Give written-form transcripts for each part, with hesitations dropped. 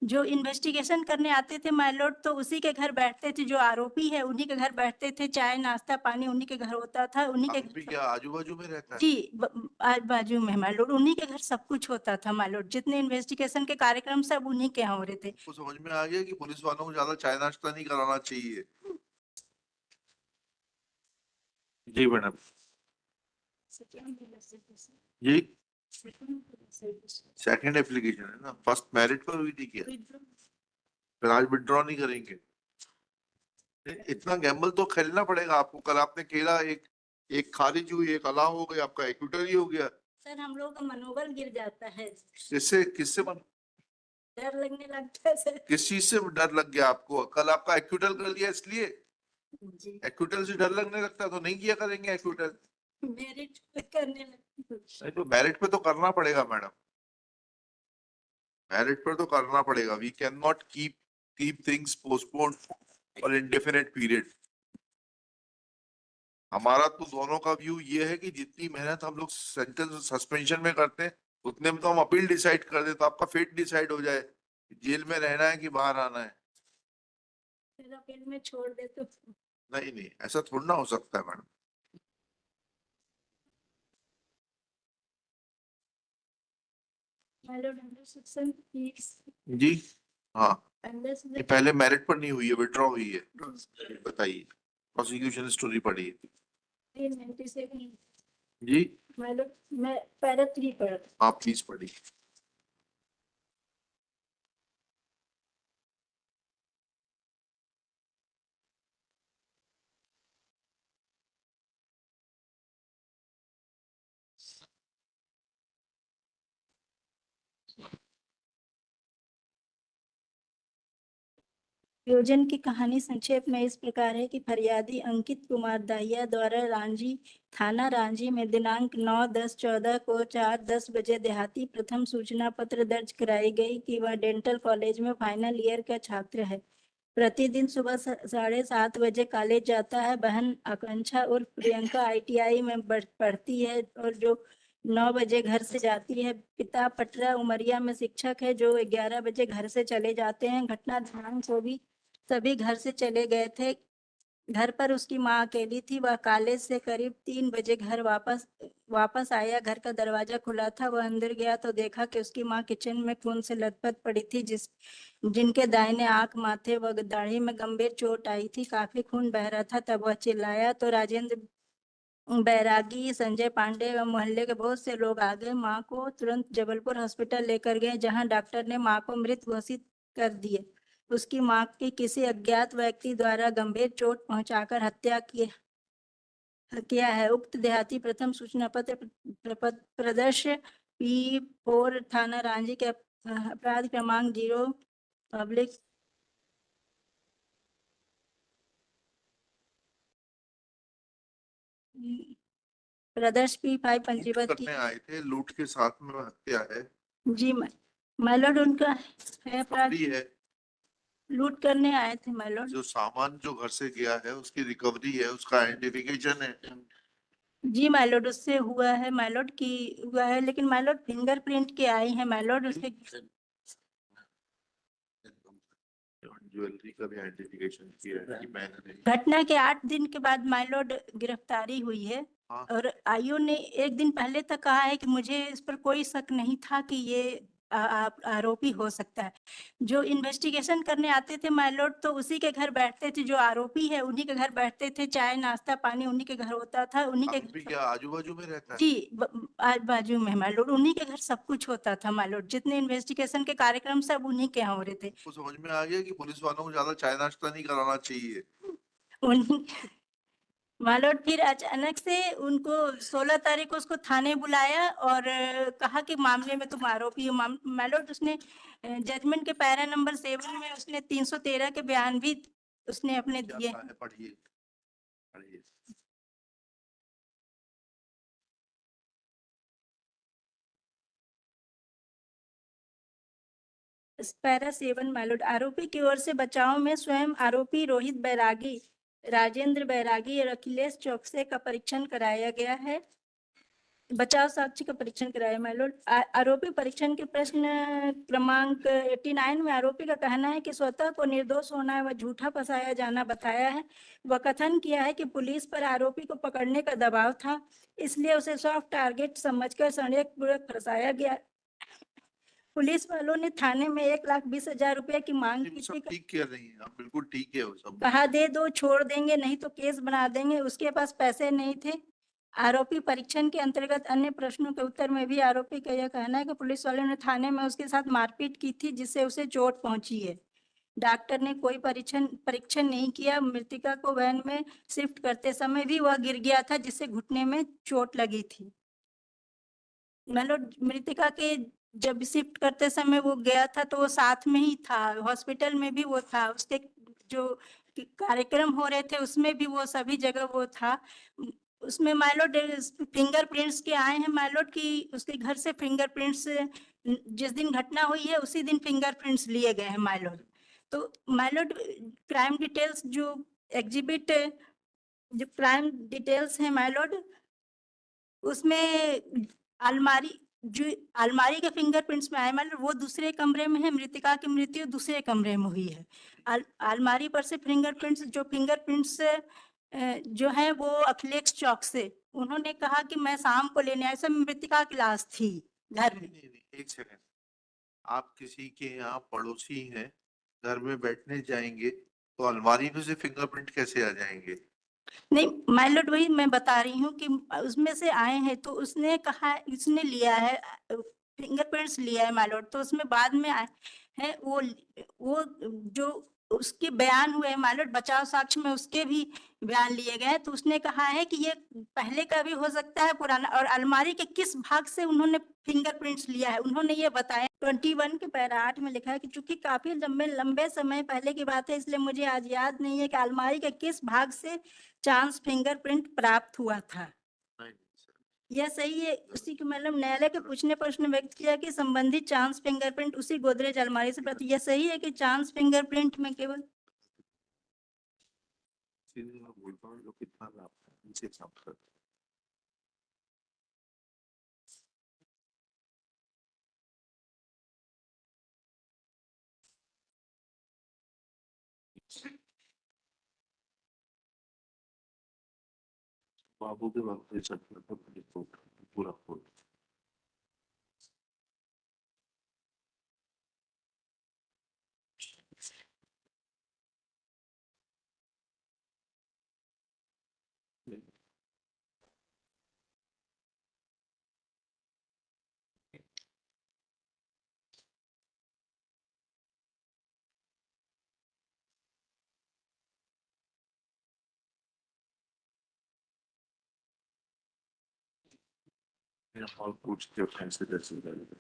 जो इन्वेस्टिगेशन करने आते थे माय लॉर्ड तो उसी के घर बैठते थे, जो आरोपी है उन्हीं के घर बैठते थे, चाय नाश्ता पानी उन्हीं के घर होता था, उन्हीं के आरोपी क्या आजू बाजू में रहता है? जी आज बाजू में माय लॉर्ड, उन्हीं के घर सब कुछ होता था माय लॉर्ड, जितने इन्वेस्टिगेशन के कार्यक्रम सब उन्हीं के यहाँ हो रहे थे। तो समझ में आ गया कि पुलिस वालों को ज्यादा चाय नाश्ता नहीं कराना चाहिए। जी मैडम। जी सेकंड एप्लीकेशन है ना, फर्स्ट मेरिट पर हुई थी क्या? फिर आज विड्रॉ नहीं करेंगे? इतना गैम्बल तो खेलना पड़ेगा आपको। कल आपने खेला, एक एक खारिज हुई, एक अलाउ हो गई, आपका एक्यूटर ही हो गया। सर हम लोग का मनोबल गिर जाता है, किससे किससे डर लगने लगता है सर। किस चीज से डर लग गया आपको? कल आपका एक्यूटर कर लिया इसलिए? जी एक्यूटर से डर लगने लगता तो नहीं किया करेंगे एक्यूटर। मेरिट करने लगती हूँ। नहीं तो मेरिट पे तो करना पड़ेगा मैडम, मेरिट पर तो करना पड़ेगा। We can not keep things postpone for indefinite period. हमारा तो दोनों का व्यू ये है कि जितनी मेहनत हम लोग सेंटेंस सस्पेंशन में करते हैं उतने में तो हम अपील डिसाइड कर दे, तो आपका फेट डिसाइड हो जाए, जेल में रहना है कि बाहर आना है। फिर अपील में छोड़ दे तो नहीं नहीं, ऐसा थोड़ा ना हो सकता है madam. My lord under section जी हाँ, अंडर ये पहले मेरिट पर नहीं हुई है, विड्रॉ हुई है। बताइए, प्रोसिक्यूशन स्टोरी पढ़िए। 397 जी माय लॉर्ड मैं पैरा 3 पढ़ आप प्लीज पढ़िए। योजन की कहानी संक्षेप में इस प्रकार है कि फरियादी अंकित कुमार दाहिया द्वारा रांझी थाना रांझी में दिनांक 9/10/14 को 4:10 बजे देहाती प्रथम सूचना पत्र दर्ज कराई गई कि वह डेंटल कॉलेज में फाइनल ईयर का छात्र है। प्रतिदिन सुबह 7:30 बजे कॉलेज जाता है। बहन आकांक्षा उर्फ प्रियंका ITI में पढ़ती है और जो 9 बजे घर से जाती है। पिता पटरा उमरिया में शिक्षक है जो 11 बजे घर से चले जाते हैं। घटना दिनांक को भी सभी घर से चले गए थे। घर पर उसकी माँ अकेली थी। वह कॉलेज से करीब 3 बजे घर वापस आया। घर का दरवाजा खुला था। वह अंदर गया तो देखा कि उसकी माँ किचन में खून से लथपथ पड़ी थी, जिनके दाहिने आंख, माथे व दाढ़ी में गंभीर चोट आई थी। काफी खून बह रहा था। तब वह चिल्लाया तो राजेंद्र बैरागी, संजय पांडे व मोहल्ले के बहुत से लोग आ गए। माँ को तुरंत जबलपुर हॉस्पिटल लेकर गए, जहां डॉक्टर ने माँ को मृत घोषित कर दिए। उसकी माँ की किसी अज्ञात व्यक्ति द्वारा गंभीर चोट पहुंचाकर हत्या किया है। उक्त देहाती प्रथम सूचना पत्र प्रदर्श P4 थाना रांची के अपराध क्रमांक 0 पब्लिक प्रदर्श P5 पंजीबद्ध की। करने आए थे, लूट के साथ में हत्या है। जी माय लॉर्ड उनका है अपराध, है लूट करने आए थे माय लॉर्ड। जो सामान जो घर से गया है उसकी रिकवरी है, उसका आइडेंटिफिकेशन है। जी माय लॉर्ड उससे हुआ है माय लॉर्ड की हुआ है, लेकिन माय लॉर्ड फिंगरप्रिंट के आई है माय लॉर्ड उसके। ज्वेलरी का भी आइडेंटिफिकेशन किया है कि मैंने नहीं। घटना के 8 दिन के बाद माय लॉर्ड गिरफ्तारी हुई है। हाँ। और आईओ ने 1 दिन पहले तक कहा है कि मुझे इस पर कोई शक नहीं था कि ये आरोपी हो सकता है। जो इन्वेस्टिगेशन करने आते थे माय लॉर्ड तो उसी के घर बैठते थे, जो आरोपी है उन्हीं के घर बैठते थे, चाय नाश्ता पानी उन्हीं के घर होता था, उन्हीं के आरोपी क्या आजू बाजू में रहता है? जी आज बाजू में माय लॉर्ड, उन्हीं के घर सब कुछ होता था माय लॉर्ड, जितने इन्वेस्टिगेशन के कार्यक्रम सब उन्हीं के यहाँ हो रहे थे। तो समझ में आ गया कि पुलिस वालों को ज्यादा चाय नाश्ता नहीं कराना चाहिए। उन्हीं माय लॉर्ड फिर अचानक से उनको 16 तारीख को उसको थाने बुलाया और कहा कि मामले में तुम आरोपी हो। माय लॉर्ड उसने जजमेंट के पैरा नंबर 7 में उसने 313 के बयान भी उसने अपने दिए। पढ़िए पढ़िए। पैरा 7 माय लॉर्ड, आरोपी की ओर से बचाव में स्वयं आरोपी रोहित बैरागी, राजेंद्र बैरागी और अखिलेश चौकसे का परीक्षण कराया गया है। बचाव साक्ष्य का परीक्षण कराया माय लॉर्ड। आरोपी परीक्षण के प्रश्न क्रमांक 89 में आरोपी का कहना है कि स्वतः को निर्दोष होना व झूठा फंसाया जाना बताया है। वह कथन किया है कि पुलिस पर आरोपी को पकड़ने का दबाव था, इसलिए उसे सॉफ्ट टारगेट समझकर षड्यंत्रपूर्वक फंसाया गया। पुलिस वालों ने थाने में 1,20,000 रुपए की मांग ये की सब थी। ठीक किया नहीं है, आप बिल्कुल ठीक है वो सब। कहा दे दो, छोड़ देंगे, नहीं तो केस बना देंगे। उसके पास पैसे नहीं थे। आरोपी परीक्षण के अंतर्गत अन्य प्रश्नों के उत्तर में भी आरोपी का यह कहना है कि पुलिस वालों ने थाने में उसके साथ मारपीट की थी, जिससे उसे चोट पहुंची है। डॉक्टर ने कोई परीक्षण नहीं किया। मृतिका को वैन में शिफ्ट करते समय भी वह गिर गया था, जिससे घुटने में चोट लगी थी। मतलब मृतिका के जब शिफ्ट करते समय वो गया था तो वो साथ में ही था, हॉस्पिटल में भी वो था, उसके जो कार्यक्रम हो रहे थे उसमें भी वो सभी जगह वो था। उसमें माइलोड फिंगरप्रिंट्स के आए हैं माइलोड की, उसके घर से फिंगरप्रिंट्स जिस दिन घटना हुई है उसी दिन फिंगरप्रिंट्स लिए गए हैं माइलोड। तो माइलोड क्राइम डिटेल्स जो एग्जिबिट जो क्राइम डिटेल्स है माइलोड, उसमें जो अलमारी के फिंगरप्रिंट्स में आए मतलब वो दूसरे कमरे में है, मृतिका की मृत्यु दूसरे कमरे में हुई है। अलमारी पर से फिंगरप्रिंट्स जो है वो अखिलेश चौक से, उन्होंने कहा कि मैं शाम को लेने आया, सब मृतिका की लाश थी घर में। नहीं, एक सेकंड, आप किसी के यहाँ पड़ोसी हैं, घर में बैठने जाएंगे तो अलमारी में से फिंगरप्रिंट कैसे आ जाएंगे? नहीं माय लॉर्ड, वही मैं बता रही हूँ कि उसमें से आए हैं, तो उसने कहा, इसने लिया है फिंगरप्रिंट्स लिया है माय लॉर्ड, तो उसमें बाद में आए हैं वो जो उसके बयान हुए माय लॉर्ड, बचाव साक्ष्य में उसके भी बयान लिए गए हैं। तो उसने कहा है कि ये पहले का भी हो सकता है पुराना, और अलमारी के किस भाग से उन्होंने फिंगरप्रिंट्स लिया है उन्होंने ये बताया। 21 के पैरा 8 में लिखा है कि चूंकि काफी लंबे समय पहले की बात है, इसलिए मुझे आज याद नहीं है कि अलमारी के किस भाग से चांस फिंगरप्रिंट प्राप्त हुआ था। नहीं सर, यह सही है। उसी के मतलब न्यायालय के पूछने पर उसने व्यक्त किया कि संबंधित चांस फिंगरप्रिंट उसी गोदरेज अलमारी से प्राप्त। यह सही है कि चांस फिंगरप्रिंट में केवल इसीलिए मैं बोलता हूँ जो कितना लाभ है इनसे काम कर। बाबू के वक्त ये सब पूरा पूरा और पूछते फैसले कैसे करेंगे।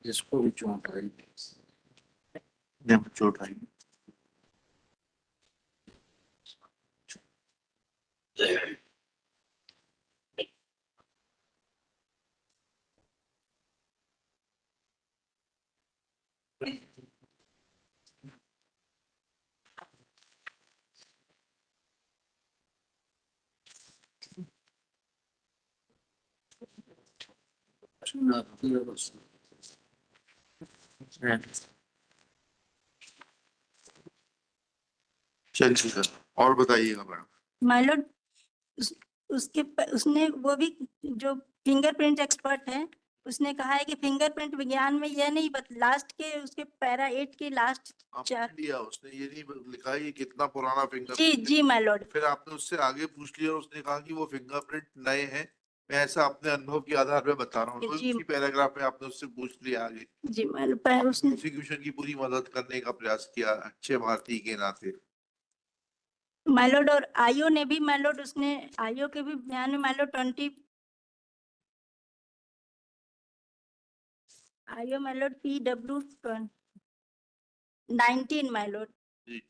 जिसको भी चोट आई चोट आई चलिए सर, और बताइएगा मैडम। माय लॉर्ड, उसने वो भी जो फिंगरप्रिंट एक्सपर्ट है उसने कहा है कि फिंगरप्रिंट विज्ञान में यह नहीं लास्ट के उसके पैरा 8 के लास्ट आपने लिया, उसने ये नहीं लिखा ये कितना पुराना जी फिंगरप्रिंट। जी माय लॉर्ड। फिर आपने उससे आगे पूछ लिया, उसने कहा कि वो फिंगरप्रिंट नए हैं। मैं ऐसा अपने अनुभव के आधार पे बता रहा हूँ, तो जी उसी पैराग्राफ में आपने उससे पूछ लिया आगे। जी माय लॉर्ड, उसने प्रोसिक्यूशन की पूरी मदद करने का प्रयास किया अच्छे भारतीय के नाते। माइलोड और आईओ ने भी माइलोड उसने आईओ के भी बयान में my lord 20 IO my lord PW 19 my lord जी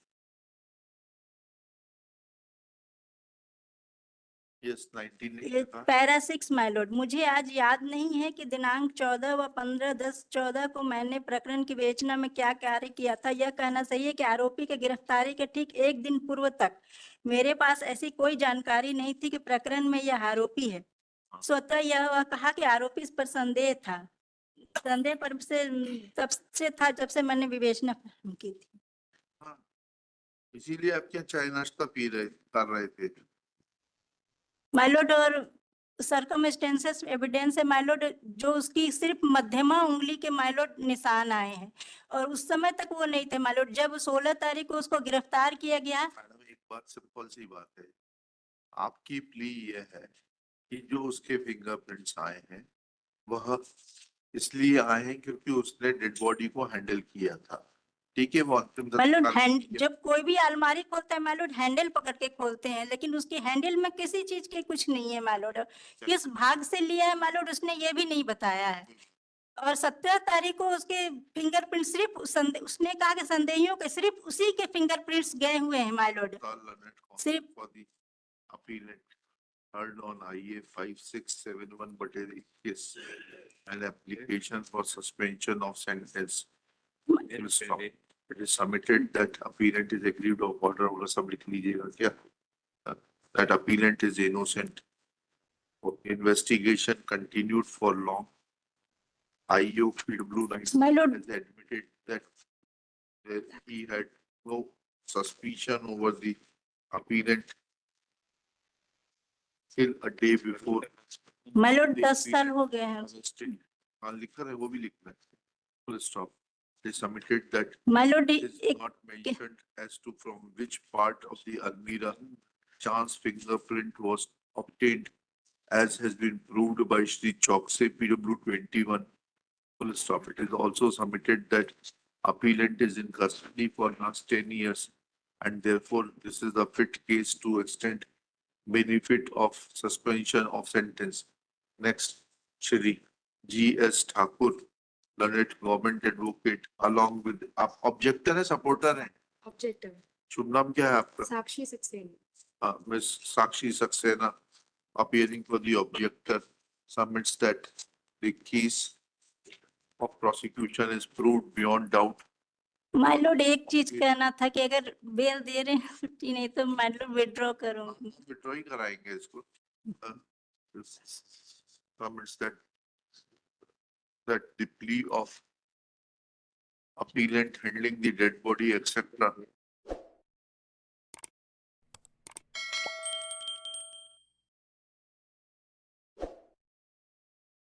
यस 19 ने क्या कहा? पैरा 6 माइलोड मुझे आज याद नहीं है कि दिनांक 14 व 15/10/14 को मैंने प्रकरण की विवेचना में क्या कार्य किया था। यह कहना सही है कि आरोपी के गिरफ्तारी के ठीक एक दिन पूर्व तक मेरे पास ऐसी कोई जानकारी नहीं थी कि प्रकरण में यह आरोपी है। स्वतः यह वह कहा कि आरोपी इस पर संदेह था। संदेह पर से तब से था जब से मैंने विवेचना प्रारंभ की थी। हाँ, इसीलिए आप क्या चाय नाश्ता कर रहे थे? माइलोड और सर्कमस्टेंसेस एविडेंस है माइलोड, जो उसकी सिर्फ मध्यमा उंगली के माइलोड निशान आए हैं और उस समय तक वो नहीं थे माइलोड। जब 16 तारीख को उसको गिरफ्तार किया गया। मैडम एक बात सिंपल सी बात है, आपकी प्ली ये है कि जो उसके फिंगरप्रिंट्स आए हैं वह इसलिए आए हैं क्योंकि उसने डेड बॉडी को हैंडल किया था। ठीक है, वो अंतिम माइलोड संस्कार जब कोई भी अलमारी खोलता है माइलोड हैंडल पकड़ के खोलते हैं, लेकिन उसकी हैंडल में किसी चीज के कुछ नहीं है माइलोड। किस भाग से लिया है माइलोड उसने ये भी नहीं बताया है। और 17 तारीख को उसके फिंगरप्रिंट सिर्फ उसने कहा कि संदेहियों के सिर्फ उसी के फिंगरप्रिंट्स गए हुए हैं माइलोड। सिर्फ for the appellant heard on IA 5671/21 an application for suspension of sentence. It is submitted that appellant is aggrieved of order होगा, सब लिख लीजिएगा क्या? That appellant is innocent. Investigation continued for long. IU PW My lord. has admitted that he had no suspicion over the appellant till a day before. Myeloid the 10 साल appellant हो गए हैं। arrested. हाँ लिखा है, वो भी लिखना है। Full stop. They submitted that myeloid it is not mentioned as to from which part of the Almira chance fingerprint was obtained, as has been proved by Shri Chokse PW 21. Full stop. It is also submitted that appellant is in custody for last 10 years, and therefore this is a fit case to extend benefit of suspension of sentence. Next, Shri G.S. Thakur, learned government advocate, along with objector है, supporter है? Objector, शुभ नाम क्या है आपका? Sakshi Saxena. Miss Sakshi Saxena, appearing for the objector, submits that the case of prosecution is proved beyond doubt. Myeloid एक चीज कहना था कि अगर बेल दे रहे हैं छुट्टी नहीं तो माइलोड विड्रॉ करूंगी। विड्रॉ ही कराएंगे इसको। Submits that the plea of appellant handling the dead body, etc.,